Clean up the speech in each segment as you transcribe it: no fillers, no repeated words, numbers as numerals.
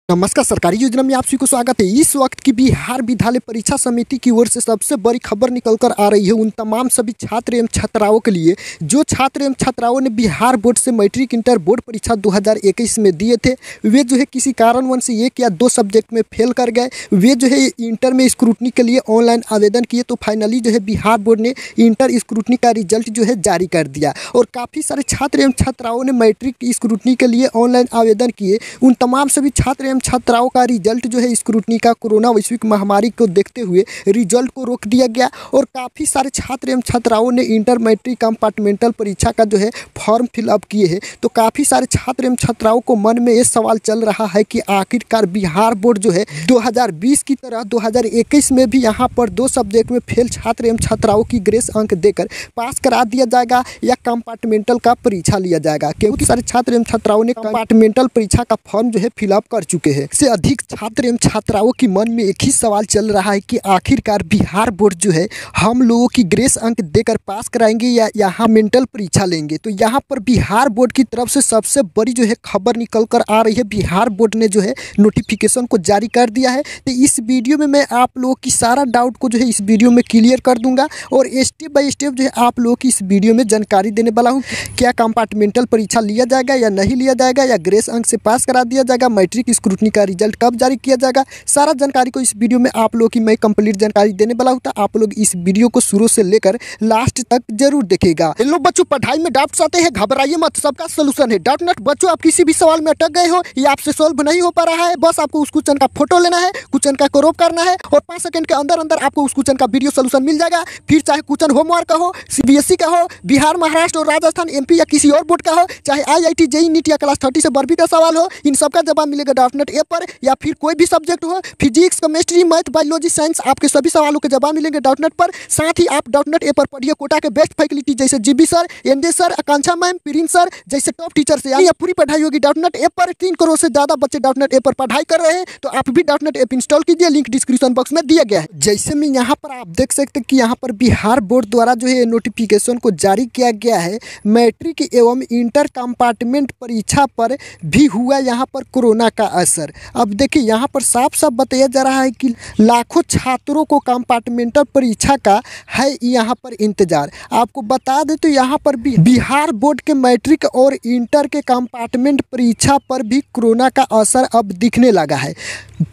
नमस्कार। सरकारी योजना में आप सभी को स्वागत है। इस वक्त की बिहार विद्यालय परीक्षा समिति की ओर से सबसे बड़ी खबर निकल कर आ रही है उन तमाम सभी छात्र एवं छात्राओं के लिए जो छात्र एवं छात्राओं ने बिहार बोर्ड से मैट्रिक इंटर बोर्ड परीक्षा 2021 में दिए थे। वे जो है किसी कारणवश से एक या दो सब्जेक्ट में फेल कर गए। वे जो है इंटर में स्क्रूटनी के लिए ऑनलाइन आवेदन किए तो फाइनली जो है बिहार बोर्ड ने इंटर स्क्रूटनी का रिजल्ट जो है जारी कर दिया। और काफ़ी सारे छात्र एवं छात्राओं ने मैट्रिक स्क्रूटनी के लिए ऑनलाइन आवेदन किए। उन तमाम सभी छात्र छात्राओं का रिजल्ट जो है स्क्रूटनी का कोरोना वैश्विक महामारी को देखते हुए रिजल्ट को रोक दिया गया। और काफ़ी सारे छात्र एवं छात्राओं ने इंटर मैट्रिक कंपार्टमेंटल परीक्षा का जो है फॉर्म फिलअप किए हैं। तो काफ़ी सारे छात्र एवं छात्राओं को मन में ये सवाल चल रहा है कि आखिरकार बिहार बोर्ड जो है 2020 की तरह 2021 में भी यहाँ पर दो सब्जेक्ट में फेल छात्र एवं छात्राओं की ग्रेस अंक देकर पास करा दिया जाएगा या कंपार्टमेंटल का परीक्षा लिया जाएगा। क्योंकि सारे छात्र एवं छात्राओं ने कंपार्टमेंटल परीक्षा का फॉर्म जो है फिलअप कर चुके हैं। से अधिक छात्र एवं छात्राओं के मन में एक ही सवाल चल रहा है कि आखिरकार बिहार बोर्ड जो है हम लोगों की ग्रेस अंक देकर पास कराएंगे या यहाँ मेंटल परीक्षा लेंगे। तो यहाँ पर बिहार बोर्ड की तरफ से सबसे बड़ी जो है खबर निकल कर आ रही है। बिहार बोर्ड ने जो है नोटिफिकेशन को जारी कर दिया है। तो इस वीडियो में मैं आप लोगों की सारा डाउट को जो है इस वीडियो में क्लियर कर दूंगा और स्टेप बाय स्टेप जो है आप लोगों की इस वीडियो में जानकारी देने वाला हूँ। क्या कंपार्टमेंटल परीक्षा लिया जाएगा या नहीं लिया जाएगा, या ग्रेस अंक से पास करा दिया जाएगा, मैट्रिक स्क्रूटनी का रिजल्ट कब जारी किया जाएगा, सारा जानकारी को इस वीडियो में आप लोगों की मैं कंप्लीट जानकारी देने वाला हूं। तो आप लोग इस वीडियो को शुरू से लेकर लास्ट तक जरूर देखेगा। हेलो बच्चों, पढ़ाई में डाउट्स आते हैं, घबराइए मत, सबका सोल्यूशन है डॉट नेट। बच्चों, आप किसी भी सवाल में अटक गए हो या आपसे सॉल्व नहीं हो पा रहा है, बस आपको उस क्वेश्चन का फोटो लेना है, क्वेश्चन का क्रॉप करना है और 5 सेकंड के अंदर अंदर आपको उस क्वेश्चन का वीडियो सोल्यूशन मिल जाएगा। फिर चाहे क्वेश्चन होमवर्क का हो, सीबीएसई का हो, बिहार, महाराष्ट्र और राजस्थान, एमपी या किसी और बोर्ड का हो, चाहे आईआईटी, जेईई, नीट या क्लास 30 से 12वीं का सवाल हो, इन सबका जवाब मिलेगा डॉट नेट ऐप पर। या फिर कोई भी सब्जेक्ट हो, physics, chemistry, math, biology, science, आपके सभी सवालों के जवाब मिलेंगे डॉट नेट पर। साथ ही आप डॉट नेट ऐप पर पढ़िए कोटा के बेस्ट फैकल्टी जैसे जीबी सर, एनजे सर, आकांक्षा मैम, प्रिंस सर जैसे टॉप टीचर से यहाँ पूरी पढ़ाई होगी डॉट नेट ऐप पर। 3 करोड़ से ज्यादा बच्चे डॉट नेट ऐप पर पढ़ाई कर रहे हैं। तो आप भी डॉट नेट ऐप इंस्टॉल कीजिए, लिंक डिस्क्रिप्शन बॉक्स में दिया गया है। जैसे में यहाँ पर आप देख सकते हैं कि यहाँ पर बिहार बोर्ड द्वारा जो है नोटिफिकेशन को जारी किया गया है। मैट्रिक एवं इंटर कंपार्टमेंट परीक्षा पर भी हुआ यहाँ पर कोरोना का असर। अब देखिए यहाँ पर साफ साफ बताया जा रहा है कि लाखों छात्रों को कंपार्टमेंटल परीक्षा का है यहाँ पर इंतजार। आपको बता दें तो यहाँ पर भी बिहार बोर्ड के मैट्रिक और इंटर के कंपार्टमेंट परीक्षा पर भी कोरोना का असर अब दिखने लगा है।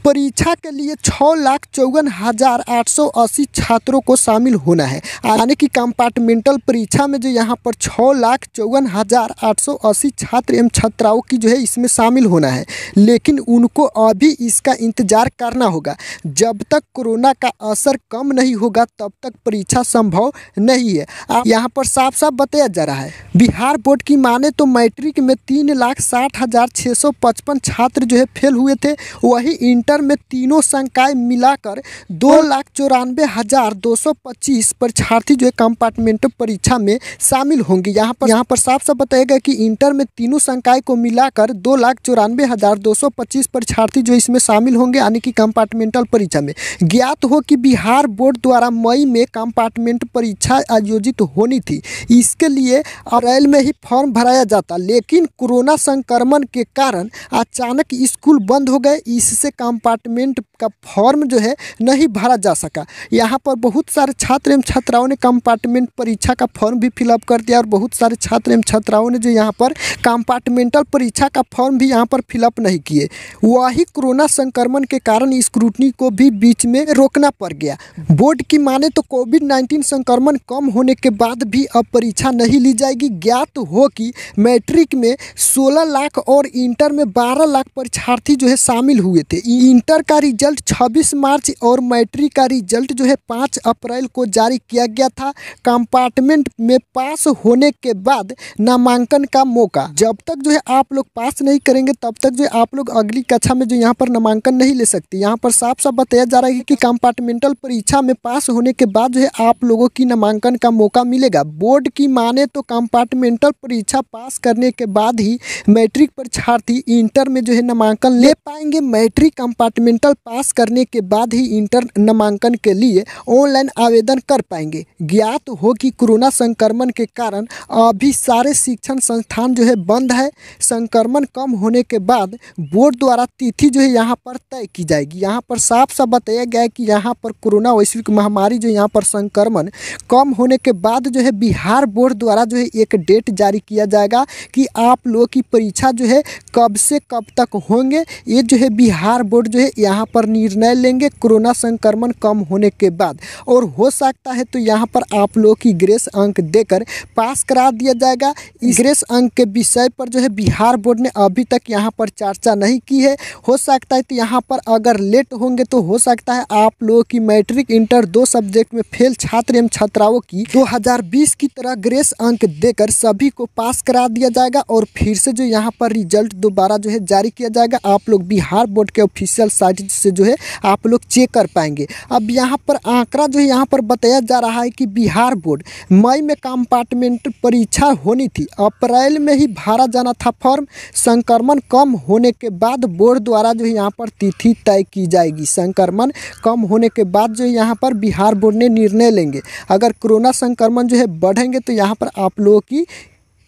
परीक्षा के लिए 6,54,880 छात्रों को शामिल होना है। यानी कि कंपार्टमेंटल परीक्षा में जो यहाँ पर 6,54,880 छात्र एवं छात्राओं की जो है इसमें शामिल होना है। लेकिन उनको अभी इसका इंतजार करना होगा। जब तक कोरोना का असर कम नहीं होगा तब तक परीक्षा संभव नहीं है। यहाँ पर साफ साफ बताया जा रहा है। बिहार बोर्ड की माने तो मैट्रिक में 3,60,655 छात्र जो है फेल हुए थे। वही इंटर में तीनों संकाय मिलाकर 2,94,225 परीक्षार्थी जो है कंपार्टमेंटल परीक्षा में शामिल होंगे। यहाँ पर साफ साफ बताया गया कि इंटर में तीनों संकाय को मिलाकर 2,94,225 परीक्षार्थी जो इसमें शामिल होंगे, यानी कि कंपार्टमेंटल परीक्षा में। ज्ञात हो कि बिहार बोर्ड द्वारा मई में कंपार्टमेंट परीक्षा आयोजित होनी थी। इसके लिए अप्रैल में ही फॉर्म भराया जाता, लेकिन कोरोना संक्रमण के कारण अचानक स्कूल बंद हो गए। इससे कंपार्टमेंट का फॉर्म जो है नहीं भरा जा सका। यहाँ पर बहुत सारे छात्र एवं छात्राओं ने कंपार्टमेंट परीक्षा का फॉर्म भी फिलअप कर दिया और बहुत सारे छात्र एवं छात्राओं ने जो यहाँ पर कंपार्टमेंटल परीक्षा का फॉर्म भी यहाँ पर फिलअप नहीं किए। वही कोरोना संक्रमण के कारण स्क्रूटनी को भी बीच में रोकना पड़ गया। बोर्ड की माने तो कोविड-19 संक्रमण कम होने के बाद भी अब परीक्षा नहीं ली जाएगी। ज्ञात हो कि मैट्रिक में 16 लाख और इंटर में 12 लाख परीक्षार्थी जो है शामिल हुए थे। इंटर का रिजल्ट 26 मार्च और मैट्रिक का रिजल्ट जो है 5 अप्रैल को जारी किया गया था। कंपार्टमेंट में पास होने के बाद नामांकन का मौका। जब तक जो है आप लोग पास नहीं करेंगे तब तक जो आप लोग अगली कक्षा में जो यहाँ पर नामांकन नहीं ले सकते। यहाँ पर साफ साफ बताया जा रहा है कि कंपार्टमेंटल परीक्षा में पास होने के बाद जो है आप लोगों की नामांकन का मौका मिलेगा। बोर्ड की माने तो कंपार्टमेंटल परीक्षा पास करने के बाद ही मैट्रिक परीक्षार्थी इंटर में जो है नामांकन ले पाएंगे। मैट्रिक कंपार्टमेंटल पास करने के बाद ही इंटर नामांकन के लिए ऑनलाइन आवेदन कर पाएंगे। ज्ञात हो कि कोरोना संक्रमण के कारण अभी सारे शिक्षण संस्थान जो है बंद है। संक्रमण कम होने के बाद बोर्ड द्वारा तिथि जो है यहाँ पर तय की जाएगी। यहाँ पर साफ साफ बताया गया है कि यहाँ पर कोरोना वैश्विक महामारी जो यहाँ पर संक्रमण कम होने के बाद जो है बिहार बोर्ड द्वारा जो है एक डेट जारी किया जाएगा कि आप लोगों की परीक्षा जो है कब से कब तक होंगे। ये जो है बिहार बोर्ड जो है यहाँ पर निर्णय लेंगे कोरोना संक्रमण कम होने के बाद, और हो सकता है तो यहाँ पर आप लोगों की ग्रेस अंक देकर पास करा दिया जाएगा। इस ग्रेस अंक के विषय पर जो है बिहार बोर्ड ने अभी तक यहाँ पर चर्चा नहीं की है। हो सकता है तो यहाँ पर अगर लेट होंगे तो हो सकता है आप लोगों की मैट्रिक इंटर 2 सब्जेक्ट में फेल छात्र एवं छात्राओं की 2020 की तरह ग्रेस अंक देकर सभी को पास करा दिया जाएगा और फिर से जो यहाँ पर रिजल्ट दोबारा जो है जारी किया जाएगा। आप लोग बिहार बोर्ड के ऑफिशियल साइट से जो है आप लोग चेक कर पाएंगे। अब यहाँ पर आंकड़ा जो है यहाँ पर बताया जा रहा है कि बिहार बोर्ड मई में कंपार्टमेंट परीक्षा होनी थी, अप्रैल में ही भरा जाना था फॉर्म। संक्रमण कम होने के बाद बोर्ड द्वारा जो है यहाँ पर तिथि तय की जाएगी। संक्रमण कम होने के बाद जो यहाँ पर बिहार बोर्ड ने निर्णय लेंगे। अगर कोरोना संक्रमण जो है बढ़ेंगे तो यहाँ पर आप लोगों की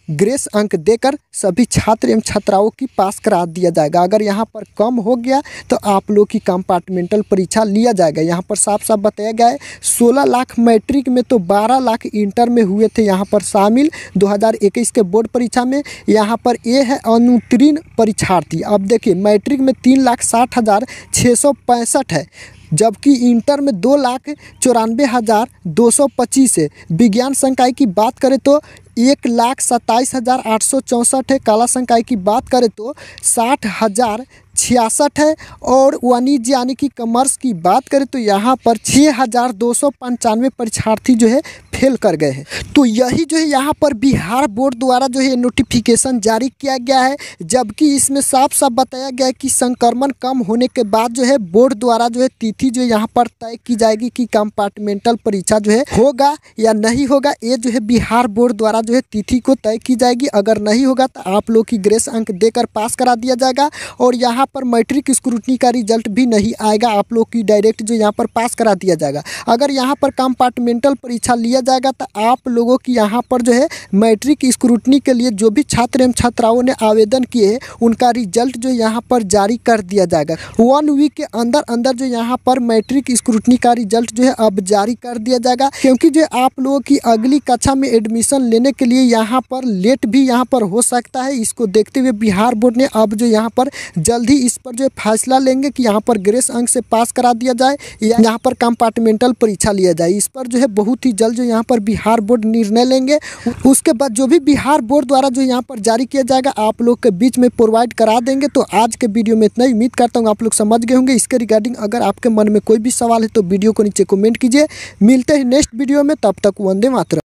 ग्रेस अंक देकर सभी छात्र एवं छात्राओं की पास करा दिया जाएगा। अगर यहाँ पर कम हो गया तो आप लोग की कंपार्टमेंटल परीक्षा लिया जाएगा। यहाँ पर साफ साफ बताया गया है 16 लाख मैट्रिक में तो 12 लाख इंटर में हुए थे यहाँ पर शामिल 2021 के बोर्ड परीक्षा में। यहाँ पर ये है अनुत्तीर्ण परीक्षार्थी। अब देखिए मैट्रिक में 3,60,665 है, जबकि इंटर में 2,94,225 है। विज्ञान संकाय की बात करें तो 1,27,864 है। कला संकाय की बात करें तो 60,066 है। और वाणिज्य यानी कि कॉमर्स की बात करें तो यहाँ पर 6,295 परीक्षार्थी जो है फेल कर गए हैं। तो यही जो है यहाँ पर बिहार बोर्ड द्वारा जो है नोटिफिकेशन जारी किया गया है, जबकि इसमें साफ साफ बताया गया है कि संक्रमण कम होने के बाद जो है बोर्ड द्वारा जो है तिथि जो यहाँ पर तय की जाएगी कि कंपार्टमेंटल परीक्षा जो है होगा या नहीं होगा। ये जो है बिहार बोर्ड द्वारा जो है तिथि को तय की जाएगी। अगर नहीं होगा तो आप लोग की ग्रेस अंक देकर पास करा दिया जाएगा और यहाँ पर मैट्रिक स्क्रूटनी का रिजल्ट भी नहीं आएगा। आप लोग की डायरेक्ट जो यहाँ पर पास करा दिया जाएगा। अगर यहाँ पर कंपार्टमेंटल परीक्षा लिया जाएगा तो आप लोगों की यहाँ पर जो है मैट्रिक स्क्रूटनी के लिए जो भी छात्र एवं छात्राओं ने आवेदन किए हैं उनका रिजल्ट जो यहाँ पर जारी कर दिया जाएगा। 1 वीक के अंदर अंदर जो यहाँ पर मैट्रिक स्क्रूटनी का रिजल्ट जो है अब जारी कर दिया जाएगा, क्योंकि जो आप लोगों की अगली कक्षा में एडमिशन लेने के लिए यहाँ पर लेट भी यहाँ पर हो सकता है। इसको देखते हुए बिहार बोर्ड ने अब जो यहाँ पर जल्द ही इस पर जो फैसला लेंगे कि यहाँ पर ग्रेस अंक से पास करा दिया जाए या यहाँ पर कंपार्टमेंटल परीक्षा लिया जाए। इस पर जो है बहुत ही जल्द जो यहाँ पर बिहार बोर्ड निर्णय लेंगे। उसके बाद जो भी बिहार बोर्ड द्वारा जो यहाँ पर जारी किया जाएगा आप लोग के बीच में प्रोवाइड करा देंगे। तो आज के वीडियो में इतना ही। उम्मीद करता हूँ आप लोग समझ गए होंगे। इसके रिगार्डिंग अगर आपके मन में कोई भी सवाल है तो वीडियो को नीचे कमेंट कीजिए। मिलते हैं नेक्स्ट वीडियो में, तब तक वंदे मातरम।